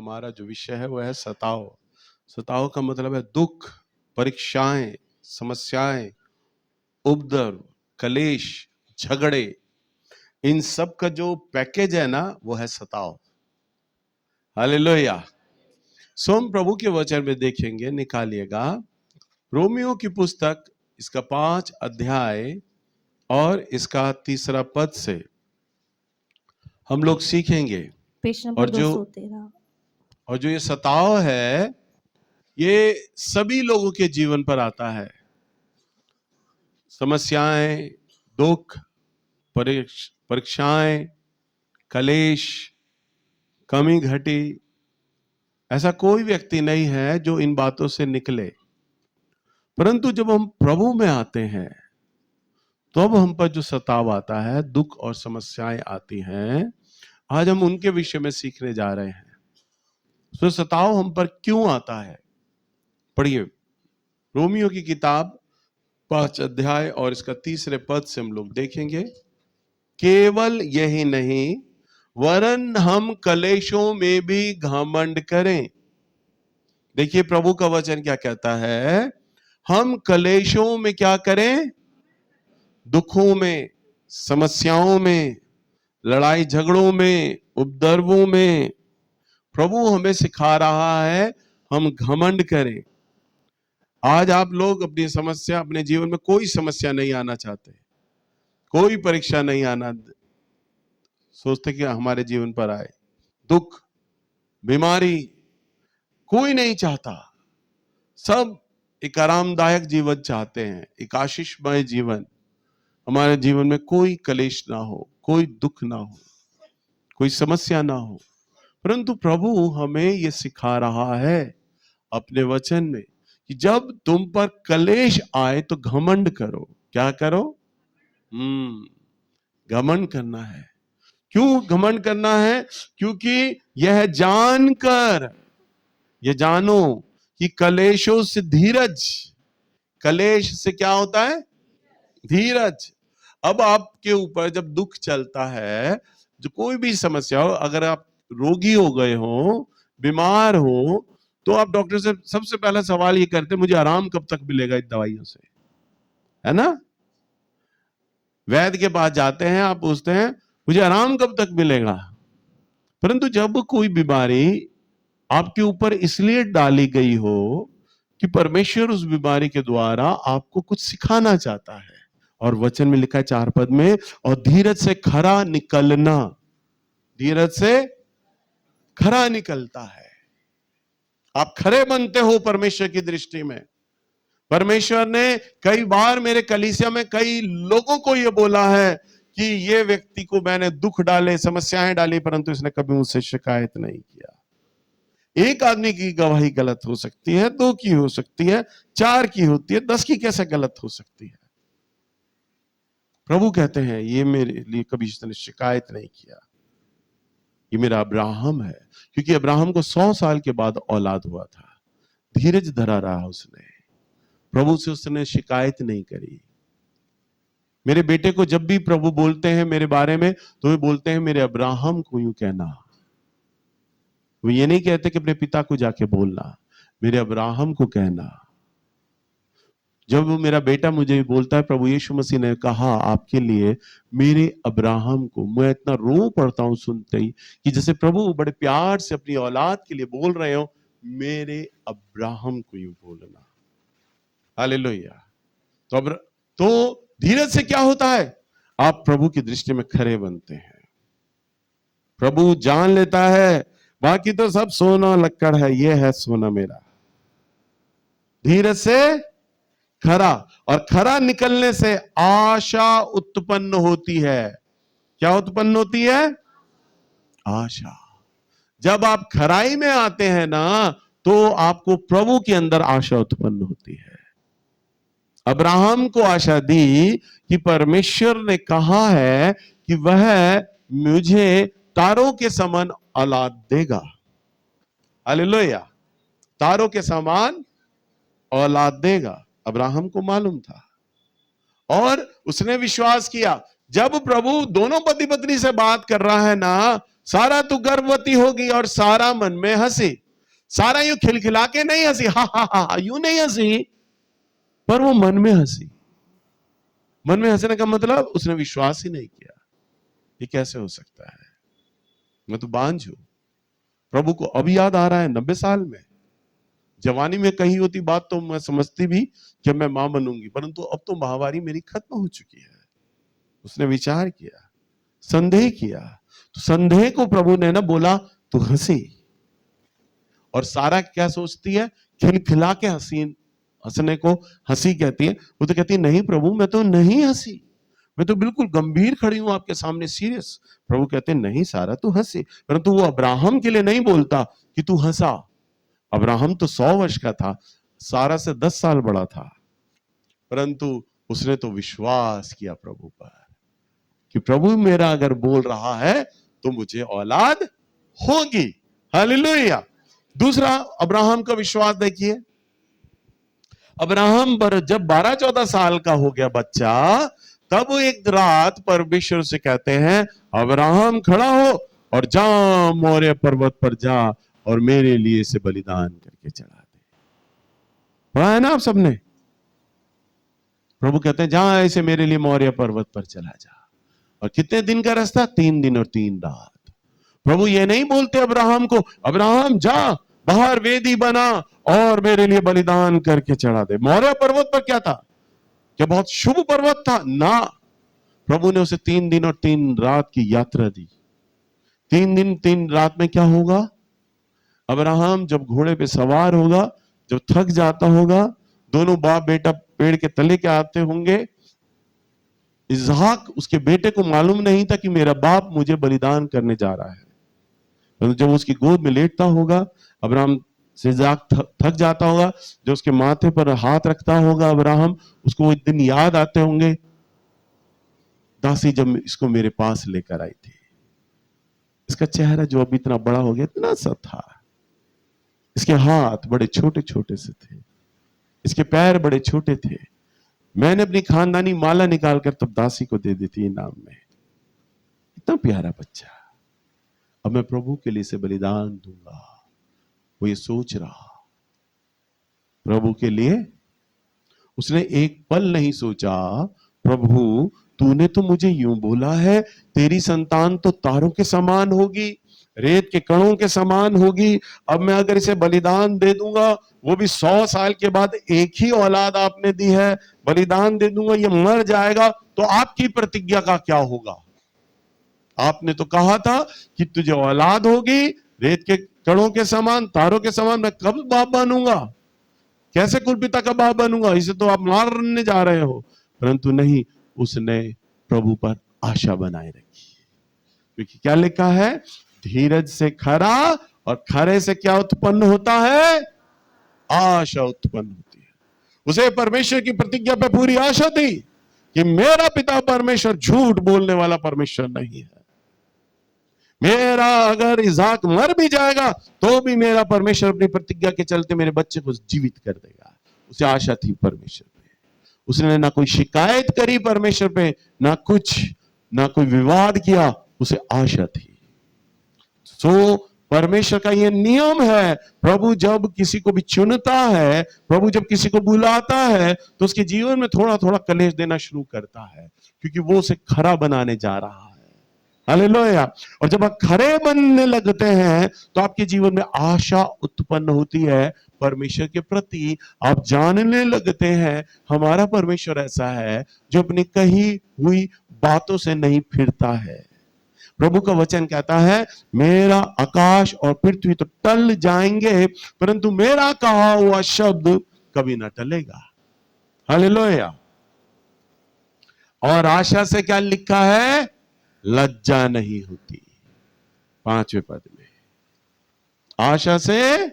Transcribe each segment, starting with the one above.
हमारा जो विषय है वो है सताव। सताव का मतलब है दुख, परीक्षाएं, समस्याएं, उपद्रव, कलेश, झगड़े, इन सब का जो पैकेज है ना वो है सताव। हालेलुया। सो हम प्रभु के वचन में देखेंगे, निकालिएगा रोमियो की पुस्तक, इसका 5 अध्याय और इसका 3 पद से हम लोग सीखेंगे। पेज नंबर और 213। जो ये सताव है ये सभी लोगों के जीवन पर आता है। समस्याएं, दुख, परीक्षाएं, कलेश, कमी घटी, ऐसा कोई व्यक्ति नहीं है जो इन बातों से निकले। परंतु जब हम प्रभु में आते हैं तो अब हम पर जो सताव आता है, दुख और समस्याएं आती हैं, आज हम उनके विषय में सीखने जा रहे हैं। तो सताव हम पर क्यों आता है? पढ़िए रोमियो की किताब 5 अध्याय और इसका 3 पद से हम लोग देखेंगे। केवल यही नहीं वरन हम कलेशों में भी घमंड करें। देखिए प्रभु का वचन क्या कहता है, हम कलेशों में क्या करें? दुखों में, समस्याओं में, लड़ाई झगड़ों में, उपद्रवों में प्रभु हमें सिखा रहा है हम घमंड करें। आज आप लोग अपनी समस्या, अपने जीवन में कोई समस्या नहीं आना चाहते, कोई परीक्षा नहीं आना सोचते कि हमारे जीवन पर आए। दुख, बीमारी कोई नहीं चाहता। सब एक आरामदायक जीवन चाहते हैं, एक आशीषमय जीवन। हमारे जीवन में कोई कलेश ना हो, कोई दुख ना हो, कोई समस्या ना हो। परंतु प्रभु हमें ये सिखा रहा है अपने वचन में कि जब तुम पर कलेश आए तो घमंड करो। क्या करो? घमंड करना है। क्यों घमंड करना है? क्योंकि यह जानकर, ये जानो कि कलेशों से धीरज, कलेश से क्या होता है? धीरज। अब आपके ऊपर जब दुख चलता है, जो कोई भी समस्या हो, अगर आप रोगी हो गए हो, बीमार हो, तो आप डॉक्टर से सबसे पहला सवाल ये करते हैं, मुझे आराम कब तक मिलेगा इन दवाइयों से, है ना? वैद्य के पास जाते हैं, आप पूछते हैं मुझे आराम कब तक मिलेगा। परंतु जब कोई बीमारी आपके ऊपर इसलिए डाली गई हो कि परमेश्वर उस बीमारी के द्वारा आपको कुछ सिखाना चाहता है, और वचन में लिखा है 4 पद में, और धीरज से खरा निकलना, धीरज से खरा निकलता है। आप खरे बनते हो परमेश्वर की दृष्टि में। परमेश्वर ने कई बार मेरे कलीसिया में कई लोगों को यह बोला है कि ये व्यक्ति को मैंने दुख डाले, समस्याएं डाली, परंतु इसने कभी मुझसे शिकायत नहीं किया। एक आदमी की गवाही गलत हो सकती है, 2 की हो सकती है, 4 की होती है, 10 की कैसे गलत हो सकती है? प्रभु कहते हैं ये मेरे लिए कभी इसने शिकायत नहीं किया। ये मेरा अब्राहम है, क्योंकि अब्राहम को 100 साल के बाद औलाद हुआ था। धीरज धरा रहा उसने, प्रभु से उसने शिकायत नहीं करी। मेरे बेटे को जब भी प्रभु बोलते हैं मेरे बारे में, तो वे बोलते हैं मेरे अब्राहम को यूं कहना। वो ये नहीं कहते कि अपने पिता को जाके बोलना, मेरे अब्राहम को कहना। जब वो मेरा बेटा मुझे बोलता है प्रभु यीशु मसीह ने कहा आपके लिए मेरे अब्राहम को, मैं इतना रो पड़ता हूं सुनते ही कि जैसे प्रभु बड़े प्यार से अपनी औलाद के लिए बोल रहे हो, मेरे अब्राहम को यूं बोलना। हालेलुया। तो धीरज से क्या होता है? आप प्रभु की दृष्टि में खरे बनते हैं। प्रभु जान लेता है बाकी तो सब सोना लक्कड़ है, ये है सोना मेरा। धीरज से खरा, और खरा निकलने से आशा उत्पन्न होती है। क्या उत्पन्न होती है? आशा। जब आप खराई में आते हैं ना, तो आपको प्रभु के अंदर आशा उत्पन्न होती है। अब्राहम को आशा दी कि परमेश्वर ने कहा है कि वह मुझे तारों के समान औलाद देगा। हालेलुया। तारों के समान औलाद देगा, अब्राहम को मालूम था और उसने विश्वास किया। जब प्रभु दोनों पति पत्नी से बात कर रहा है ना, सारा तू गर्भवती होगी और सारा मन में हंसी। सारा यूं खिलखिला के नहीं हंसी, हा हा हा यूं नहीं हंसी, पर वो मन में हंसी। मन में हंसने का मतलब उसने विश्वास ही नहीं किया। ये कैसे हो सकता है? मैं तो बांझ हूं। प्रभु को अब याद आ रहा है 90 साल में। जवानी में कही होती बात तो मैं समझती भी कि मैं मां बनूंगी, परंतु अब तो माहवारी मेरी खत्म हो चुकी है। उसने विचार किया, संदेह किया। तो संदेह को प्रभु ने ना बोला तू हंसी। और सारा क्या सोचती है? खिलखिला के हंसने को हंसी कहती है। वो तो कहती है नहीं प्रभु, मैं तो नहीं हंसी, मैं तो बिल्कुल गंभीर खड़ी हूं आपके सामने, सीरियस। प्रभु कहते हैं नहीं सारा तू हंसी। परंतु वो अब्राहम के लिए नहीं बोलता कि तू हंसा। अब्राहम तो 100 वर्ष का था, सारा से 10 साल बड़ा था, परंतु उसने तो विश्वास किया प्रभु पर कि प्रभु मेरा अगर बोल रहा है तो मुझे औलाद होगी। हालेलुया। दूसरा अब्राहम का विश्वास देखिए। अब्राहम पर जब 12-14 साल का हो गया बच्चा, तब एक रात परमेश्वर से कहते हैं अब्राहम खड़ा हो और जा मोरे पर्वत पर जा और मेरे लिए से बलिदान करके चढ़ा दे। पढ़ा है ना आप सबने? प्रभु कहते हैं जा ऐसे मेरे लिए मौर्य पर्वत पर चला जा। और कितने दिन का रास्ता? 3 दिन और 3 रात। प्रभु ये नहीं बोलते अब्राहम को अब्राहम जा बाहर वेदी बना और मेरे लिए बलिदान करके चढ़ा दे। मौर्य पर्वत पर क्या था? क्या बहुत शुभ पर्वत था? ना। प्रभु ने उसे 3 दिन और 3 रात की यात्रा दी। 3 दिन 3 रात में क्या होगा? अब्राहम जब घोड़े पे सवार होगा, जब थक जाता होगा, दोनों बाप बेटा पेड़ के तले के आते होंगे। इसहाक उसके बेटे को मालूम नहीं था कि मेरा बाप मुझे बलिदान करने जा रहा है। तो जब उसकी गोद में लेटता होगा, अब्राहम से इसहाक थक जाता होगा, जो उसके माथे पर हाथ रखता होगा अब्राहम, उसको वो दिन याद आते होंगे, दासी जब इसको मेरे पास लेकर आई थी, इसका चेहरा जो अब इतना बड़ा हो गया, इतना सा था, इसके हाथ बड़े छोटे छोटे से थे, इसके पैर बड़े छोटे थे। मैंने अपनी खानदानी माला निकालकर तब दासी को दे दी थी इनाम में। इतना प्यारा बच्चा, अब मैं प्रभु के लिए से बलिदान दूंगा। वो ये सोच रहा, प्रभु के लिए उसने एक पल नहीं सोचा प्रभु तूने तो मुझे यूं बोला है तेरी संतान तो तारों के समान होगी, रेत के कणों के समान होगी। अब मैं अगर इसे बलिदान दे दूंगा, वो भी 100 साल के बाद, एक ही औलाद आपने दी है, बलिदान दे दूंगा, ये मर जाएगा, तो आपकी प्रतिज्ञा का क्या होगा? आपने तो कहा था कि तुझे औलाद होगी, रेत के कणों के समान, तारों के समान। मैं कब बाप बनूंगा? कैसे कुलपिता का बाप बनूंगा? इसे तो आप मारने जा रहे हो। परंतु नहीं, उसने प्रभु पर आशा बनाए रखी, क्योंकि क्या लिखा है? धीरज से खरा और खरे से क्या उत्पन्न होता है? आशा उत्पन्न होती है। उसे परमेश्वर की प्रतिज्ञा पे पूरी आशा थी कि मेरा पिता परमेश्वर झूठ बोलने वाला परमेश्वर नहीं है। मेरा अगर इसहाक मर भी जाएगा तो भी मेरा परमेश्वर अपनी प्रतिज्ञा के चलते मेरे बच्चे को जीवित कर देगा। उसे आशा थी परमेश्वर पे। उसने ना कोई शिकायत करी परमेश्वर पे, ना कुछ, ना कोई विवाद किया, उसे आशा थी। सो परमेश्वर का यह नियम है, प्रभु जब किसी को भी चुनता है, प्रभु जब किसी को बुलाता है, तो उसके जीवन में थोड़ा थोड़ा कलेश देना शुरू करता है, क्योंकि वो उसे खरा बनाने जा रहा है। हालेलुया। और जब आप खरे बनने लगते हैं तो आपके जीवन में आशा उत्पन्न होती है परमेश्वर के प्रति। आप जानने लगते हैं हमारा परमेश्वर ऐसा है जो अपनी कही हुई बातों से नहीं फिरता है। प्रभु का वचन कहता है मेरा आकाश और पृथ्वी तो टल जाएंगे, परंतु मेरा कहा हुआ शब्द कभी ना टलेगा। हालेलुया। और आशा से क्या लिखा है? लज्जा नहीं होती। 5वें पद में आशा से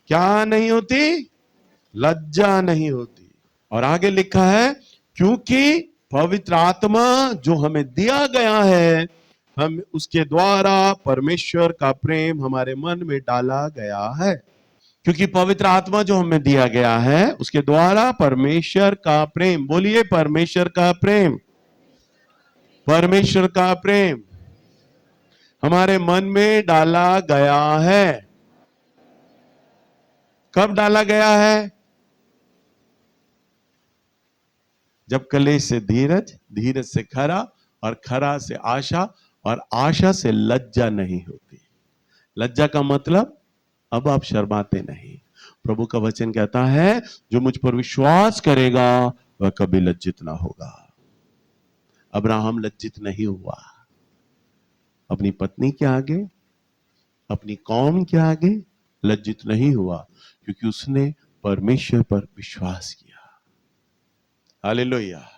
क्या नहीं होती? लज्जा नहीं होती। और आगे लिखा है क्योंकि पवित्र आत्मा जो हमें दिया गया है, हम उसके द्वारा परमेश्वर का प्रेम हमारे मन में डाला गया है। क्योंकि पवित्र आत्मा जो हमें दिया गया है, उसके द्वारा परमेश्वर का प्रेम, बोलिए परमेश्वर का प्रेम, परमेश्वर का प्रेम हमारे मन में डाला गया है। कब डाला गया है? जब कलेश से धीरज, धीरज से खरा, और खरा से आशा, और आशा से लज्जा नहीं होती। लज्जा का मतलब अब आप शर्माते नहीं। प्रभु का वचन कहता है जो मुझ पर विश्वास करेगा वह कभी लज्जित ना होगा। अब्राहम लज्जित नहीं हुआ अपनी पत्नी के आगे, अपनी कौम के आगे लज्जित नहीं हुआ, क्योंकि उसने परमेश्वर पर विश्वास किया। हालेलुया।